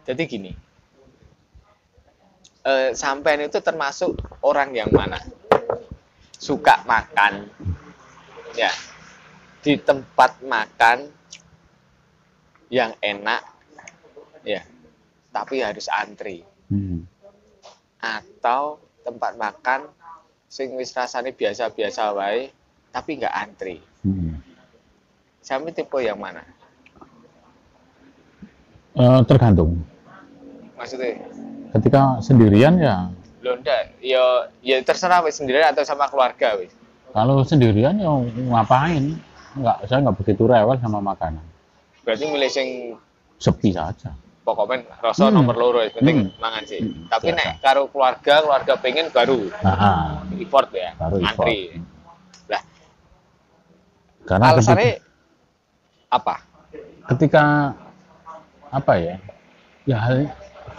Jadi gini, sampean itu termasuk orang yang mana? Suka makan, ya, di tempat makan yang enak, ya, tapi harus antri. Atau tempat makan sing wis rasane biasa-biasa wae, tapi nggak antri. Sampe tipe yang mana? Tergantung. Maksudnya? Ketika sendirian ya. Loh ndak, ya terserah wis sendirian atau sama keluarga wis. Kalau sendirian ya ngapain? Saya nggak begitu rewel sama makanan. Berarti milih sing Sepi saja. pokoknya rasa nomor loro penting mangan sih. Tapi nek karo keluarga pengen baru effort ya, baru antri. Lah, karena alasannya apa? Ketika apa ya? Ya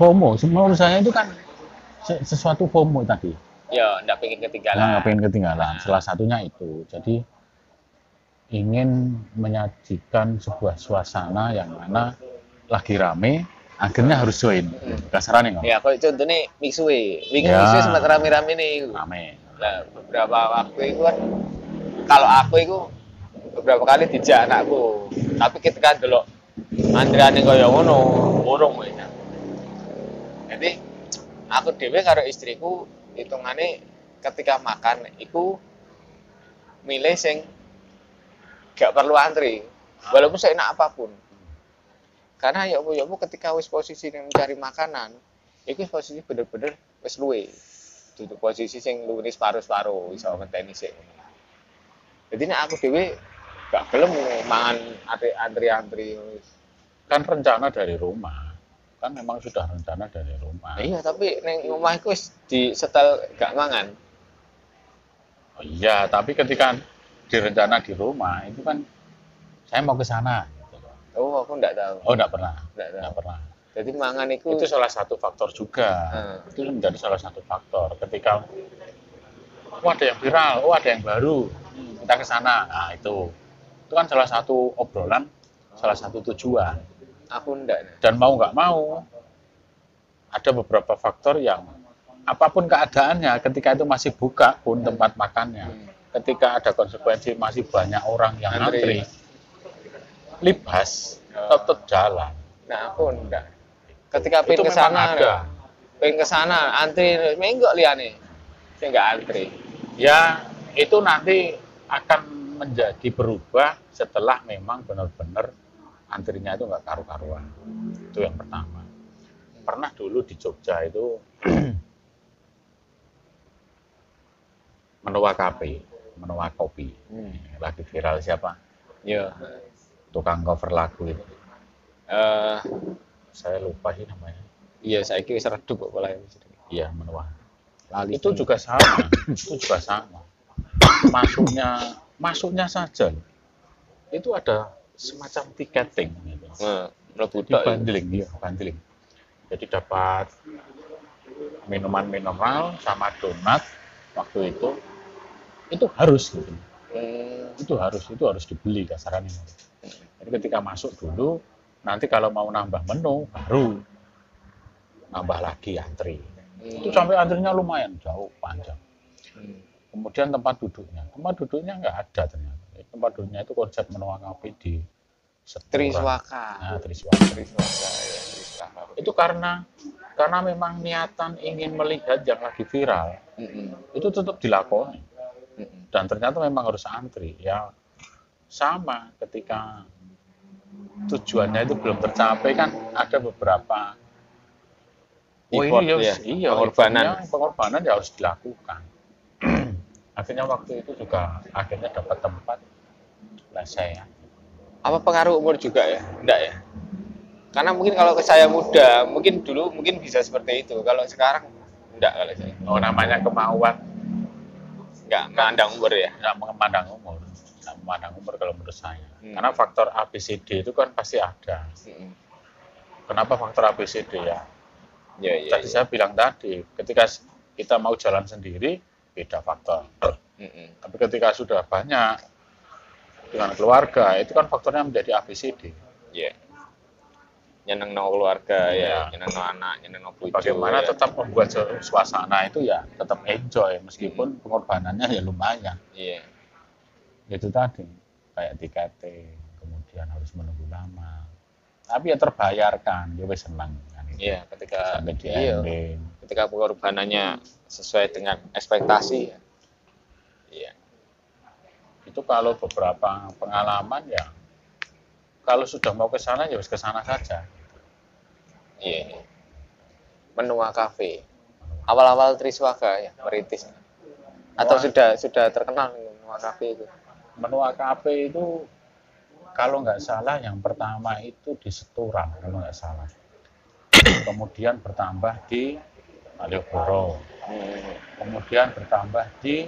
FOMO. Menurut saya itu kan sesuatu FOMO tadi. Ya, nggak pengen ketinggalan. Nggak pengen ketinggalan. Salah satunya itu. Jadi ingin menyajikan sebuah suasana yang mana lagi rame, akhirnya harus join. Kasarannya nggak? Ya, kalau contohnya Mixue. Mixue sempat rame-rame nih. Rame. Nah, beberapa waktu itu kan, kalau aku itu beberapa kali dijak anakku. Tapi ketika dulu antriane kaya ngono, urung wis. Jadi aku dhewe karo istriku hitungane ketika makan iku milih sing gak perlu antri, walaupun seenak apapun. Karena ya ketika wis posisi mencari makanan, itu posisi bener-bener wis luwe. Duduk posisi sing luwih separuh-separuh iso ngenteni sik. Jadi nek aku dhewe gak gelem mangan antri-antri. Kan rencana dari rumah. Kan memang sudah rencana dari rumah. Iya, tapi ning omahku wis disetel gak mangan. Oh iya, tapi ketika direncana di rumah itu kan saya mau ke sana. Oh, aku enggak tahu. Oh, enggak pernah. Enggak pernah. Jadi mangan itu salah satu faktor juga. Itu menjadi salah satu faktor. Ketika ada yang viral, ada yang baru, kita ke sana. Nah, itu kan salah satu obrolan, salah satu tujuan. Aku enggak. Dan mau nggak mau, ada beberapa faktor yang apapun keadaannya, ketika itu masih buka pun tempat makannya, ketika ada konsekuensi masih banyak orang yang antri, libas, tetap jalan. Nah, aku enggak. Ketika pengen ke sana, antri, enggak liane, saya enggak antri. Ya, itu nanti akan menjadi berubah setelah memang benar-benar antrinya itu nggak karu-karuan. Itu yang pertama. Pernah dulu di Jogja itu Menua Cafe, Menua Kopi. Lagi viral siapa? Iya. Tukang cover lagu itu. Saya lupa sih namanya. Iya, saya kira redup kok pola. Iya, Menua. Lali itu juga sama. Itu juga sama. Masuknya saja. Itu ada semacam tiketing gitu. Bundling. Jadi dapat minuman mineral sama donat waktu itu harus gitu. Itu harus dibeli kasarannya. Jadi ketika masuk dulu, nanti kalau mau nambah menu baru nambah lagi antri. Itu sampai antrinya lumayan jauh, panjang. Kemudian tempat duduknya nggak ada ternyata. Tempat duduknya itu konsep Menua Cafe di Triswaka. Nah, Triswaka. Itu karena memang niatan ingin melihat yang lagi viral. Itu tetap dilakoni. Dan ternyata memang harus antri. Ya sama ketika tujuannya itu belum tercapai kan ada beberapa pengorbanan ya harus dilakukan. Akhirnya waktu itu juga dapat tempat saya. Apa pengaruh umur juga ya? Enggak ya? Karena mungkin kalau saya muda, mungkin dulu bisa seperti itu. Kalau sekarang enggak kalau saya. Oh, namanya kemauan. Enggak memandang umur ya? Enggak memandang umur kalau menurut saya. Karena faktor ABCD itu kan pasti ada. Kenapa faktor ABCD ya? Tadi saya bilang tadi, ketika kita mau jalan sendiri, beda faktor. Tapi ketika sudah banyak dengan keluarga, itu kan faktornya menjadi ABCD. nyenengno keluarga Iya. ya, nyenengno anak, nyenengno bojo. Bagaimana ya. tetap membuat suasana itu ya tetap enjoy meskipun pengorbanannya ya lumayan. Iya. Itu tadi kayak tiketing, kemudian harus menunggu lama. Tapi ya terbayarkan, dia wis senang kan itu. Iya, ketika Sampai di iya, ending. ketika pengorbanannya sesuai dengan ekspektasi ya. Iya. Itu kalau beberapa pengalaman ya kalau sudah mau ke sana ya harus ke sana saja. Iya. Menua Cafe. Awal-awal Triswaka ya, merintis. Atau sudah terkenal Menua Cafe itu. Menua Cafe itu kalau nggak salah yang pertama itu di Seturan kalau nggak salah. Kemudian bertambah di Malioboro. Kemudian bertambah di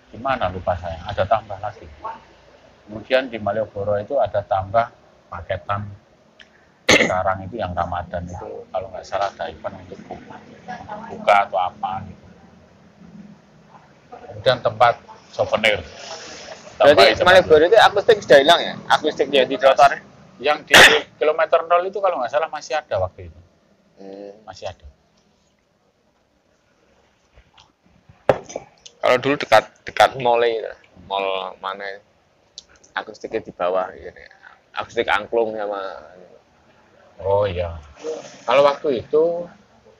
di mana lupa saya, ada tambah lagi. Kemudian di Malioboro itu ada tambah paketan sekarang itu yang Ramadan itu kalau nggak salah ada event untuk buka atau apa gitu. Kemudian tempat souvenir. Berarti Malioboro itu akustik sudah hilang ya? Akustiknya di trotoar? Yang di kilometer 0 itu kalau nggak salah masih ada waktu itu. Masih ada. Kalau dulu dekat mall itu, mall mana? Akustiknya di bawah gitu ya. Akustik angklung sama. Oh iya. Kalau waktu itu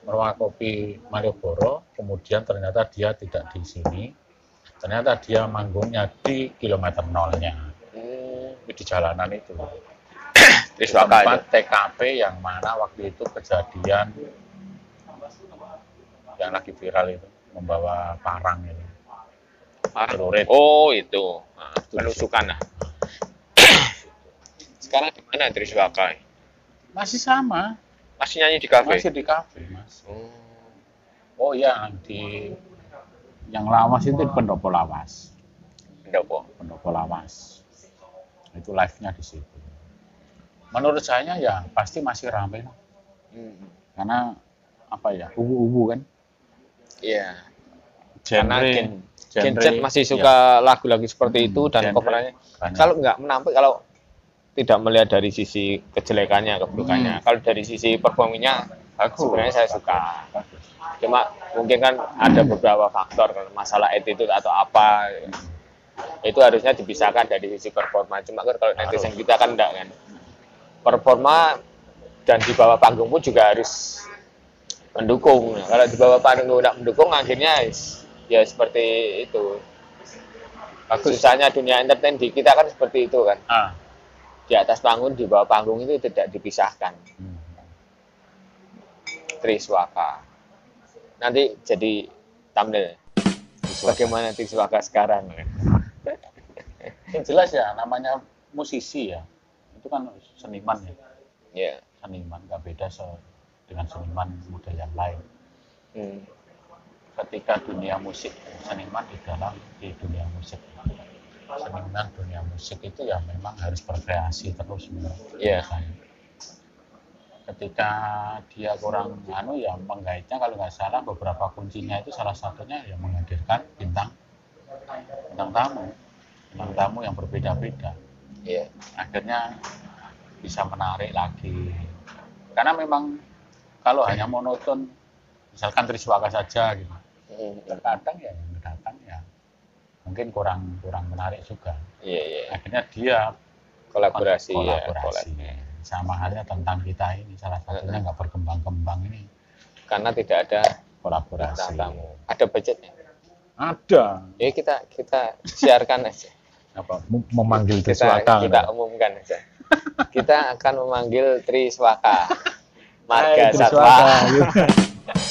Menua Kopi Malioboro, kemudian ternyata dia tidak di sini. Ternyata dia manggungnya di kilometer 0-nya. Di jalanan itu. Di tempat TKP yang mana waktu itu kejadian yang lagi viral itu membawa parang itu. Celurit. Oh itu, penusukan lah. Sekarang di mana Triswaka? Masih sama. Masih nyanyi di kafe? Masih di kafe, Mas. Oh ya, yang lawas itu di Pendopo Lawas. Pendopo Lawas. Itu live-nya di situ. Menurut saya ya pasti masih ramai lah. Karena apa ya, ubu-ubu kan. Iya. Genre, Gen Z masih suka lagu-lagu seperti itu dan coverannya. Kalau nggak menampik, kalau tidak melihat dari sisi kejelekannya, keburukannya. Kalau dari sisi performingnya, sebenarnya saya suka. Cuma mungkin kan ada beberapa faktor, masalah attitude atau apa. Itu harusnya dipisahkan dari sisi performa. Cuma kan kalau netizen kita kan enggak kan. Performa dan di bawah panggung pun juga harus mendukung. Kalau di bawah panggung tidak mendukung, akhirnya ya seperti itu. Susahnya dunia entertain di kita kan seperti itu kan. Di atas panggung, di bawah panggung itu tidak dipisahkan. Triswaka. Nanti jadi thumbnail. Bagaimana Triswaka sekarang? Yang jelas ya, namanya musisi ya. Itu kan seniman ya. Yeah. Seniman, nggak beda dengan seniman model yang lain. Ketika dunia musik, seniman di dunia musik. Seniman dunia musik itu ya memang harus berkreasi terus. Yeah. Ketika dia kurang ya menggaitnya kalau nggak salah beberapa kuncinya itu salah satunya ya menghadirkan bintang tamu yang berbeda-beda. Yeah. Akhirnya bisa menarik lagi. Karena memang kalau hanya monoton, misalkan Triswaka saja gitu. Terkadang ya yang datang ya mungkin kurang menarik juga. Yeah. Akhirnya dia kolaborasi. Sama halnya tentang kita ini salah satunya nggak berkembang ini karena tidak ada kolaborasi. Ada budgetnya? Ada. Ya kita siarkan aja. Apa? Memanggil Triswaka. Kita umumkan aja. Kita akan memanggil Triswaka. Marga Satwa.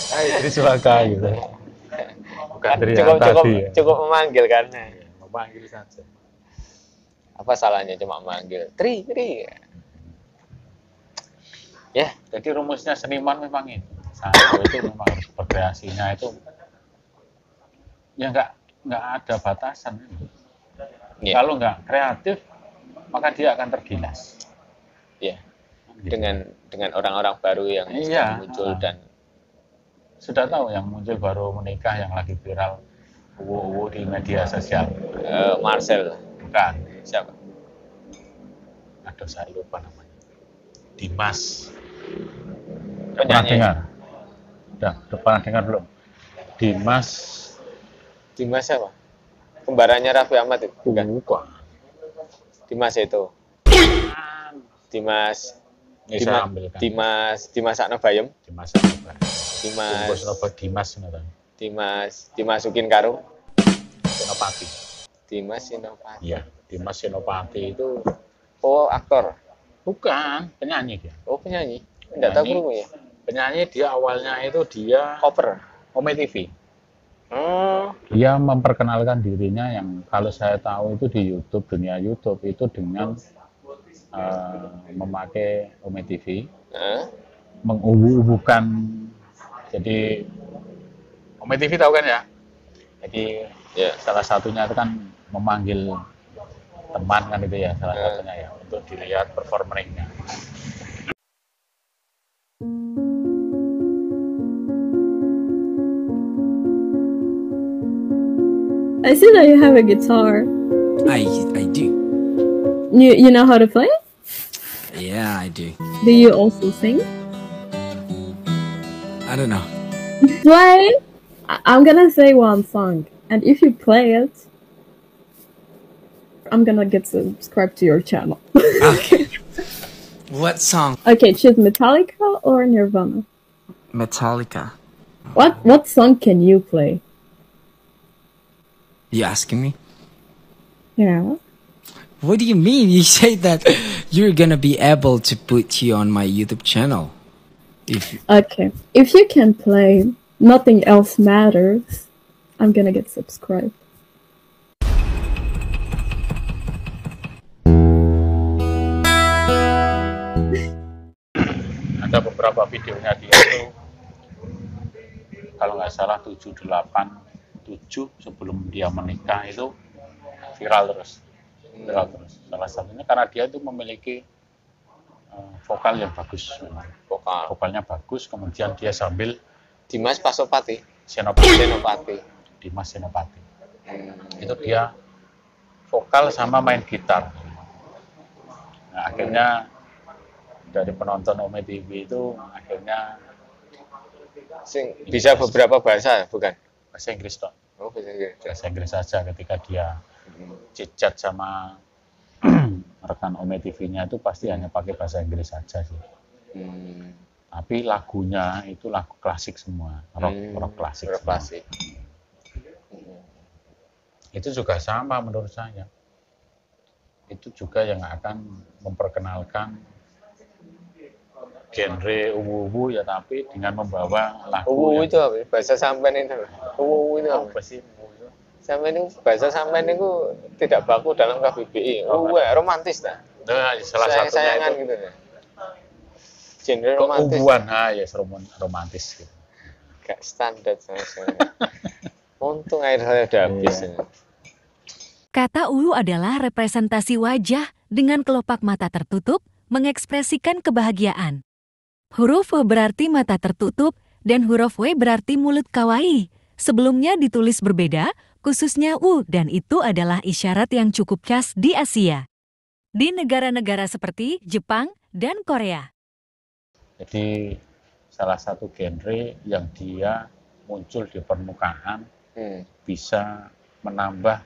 Hai Triswaka gitu. Bukan cukup memanggil kan. Memanggil saja. Apa salahnya cuma memanggil Tri. Ya, jadi rumusnya seniman memang itu. Satu itu memang harus berkreasinya itu ya nggak ada batasan. Yeah. Kalau nggak kreatif maka dia akan tergilas. Iya. Yeah. Dengan orang-orang baru yang muncul dan sudah tahu yang muncul baru menikah yang lagi viral di media sosial. Marcel. Bukan. Siapa? Aduh saya lupa namanya. Dimas. Pernah Penyanyi. dengar? Udah pernah dengar belum? Dimas. Dimas siapa? Kembarannya Raffi Ahmad itu? Bukan. Bukan. Dimas itu. Dimas. Ini saya ambilkan. Dimas Sakno Bayem. Dimas apa? Dimas. Apa Dimas nata? Dimasukin karo Senopati. Dimas Senopati. Iya, Dimas Senopati itu Oh, aktor. bukan penyanyi dia. Oh, penyanyi. Enggak tahu Penyanyi. krungu ya. Penyanyi dia awalnya itu dia Cover. Ome TV. Oh, Dia memperkenalkan dirinya yang kalau saya tahu itu di YouTube, dunia YouTube itu dengan memakai Ome TV, mengubu-ubukan. Jadi Ome TV tahu kan ya? Jadi ya. salah satunya itu kan memanggil teman kan itu ya salah satunya ya untuk dilihat performingnya. I see that you have a guitar. I do. You know how to play? Yeah, I do. Do you also sing? I don't know. Play. I'm gonna say one song, and if you play it, I'm gonna get subscribed to your channel. Okay. What song? Okay, choose Metallica or Nirvana. Metallica. What song can you play? You asking me? Yeah. What do you mean? You say that you're gonna be able to put you on my YouTube channel. Okay. If you can play, nothing else matters. I'm gonna get subscribed. Ada beberapa videonya dia itu kalau nggak salah 7 sebelum dia menikah itu viral terus. Salah satunya karena dia itu memiliki vokal yang bagus memang. Vokalnya bagus, kemudian dia sambil Dimas Pasopati. Senopati. Dimas Senopati. Itu dia vokal sama main gitar. Nah, akhirnya dari penonton Ome TV itu akhirnya Bisa beberapa bahasa, bukan? bahasa Inggris toh. Oh, bahasa Inggris. Bahasa Inggris saja ketika dia chat sama rekan Ome TV-nya itu pasti hanya pakai bahasa Inggris saja sih. Tapi lagunya itu lagu klasik semua, rock klasik. Rock klasik. Itu juga sama menurut saya. Itu juga yang akan memperkenalkan genre uwu-uwu ya, tapi dengan membawa lagu. Uwu itu apa? Bahasa sampean itu. Uwu itu apa? Apa sih? Sampean itu bahasa sampean itu tidak baku dalam KBBI. Uwu romantis dah. Nah, salah satunya Sayangan itu gitu ya. Genre romantis. keubuan, ya romantis gitu. Gak standar sama saya. Untung air saya udah habis. Kata uwu adalah representasi wajah dengan kelopak mata tertutup mengekspresikan kebahagiaan. Huruf W berarti mata tertutup dan huruf W berarti mulut kawaii. Sebelumnya ditulis berbeda, khususnya U, dan itu adalah isyarat yang cukup khas di Asia. Di negara-negara seperti Jepang dan Korea. Jadi salah satu genre yang dia muncul di permukaan bisa menambah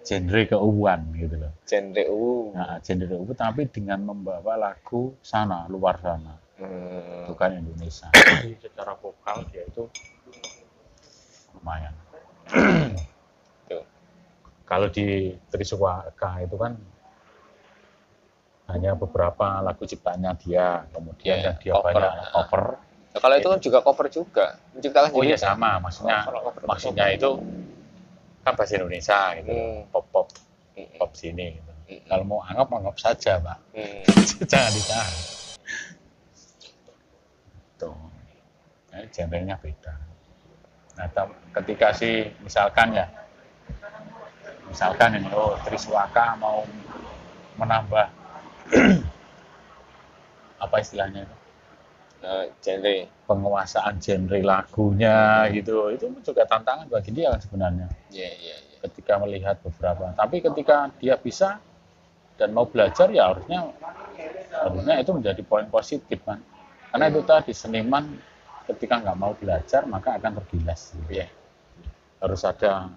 genre keubuan gitu loh. Genre uwu. Nah, genre uwu tapi dengan membawa lagu sana, luar sana. Bukan Indonesia. Jadi secara vokal dia itu lumayan. Kalau di Triswaka itu kan hanya beberapa lagu ciptaannya dia, kemudian yang dia cover. banyak cover. Nah, kalau itu kan juga cover juga, menciptakan Oh iya juga. sama, maksudnya itu kan bahasa Indonesia gitu, pop sini gitu. Kalau mau anggap saja, Pak. Jangan ditahan. Tuh, genrenya beda. Nah, ketika misalkan ini Triswaka mau menambah apa istilahnya itu? Genre Penguasaan genre lagunya gitu, itu juga tantangan bagi dia kan sebenarnya. Iya. Ketika melihat beberapa, tapi ketika dia bisa dan mau belajar ya harusnya harusnya itu menjadi poin positif kan, karena itu tadi seniman ketika nggak mau belajar maka akan tergilas. Iya. Harus ada.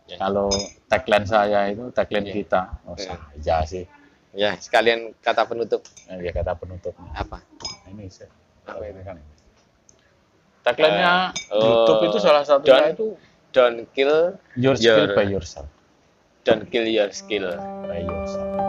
Ya. Kalau tagline saya itu tagline Iya. kita, Iya. saja sih. Ya, sekalian kata penutup Ya kata penutupnya. apa? Ini sih. Apa itu? Kan. Tagline-nya Oh, YouTube itu salah satunya itu Don't kill your skill by yourself. don't kill your skill. By yourself.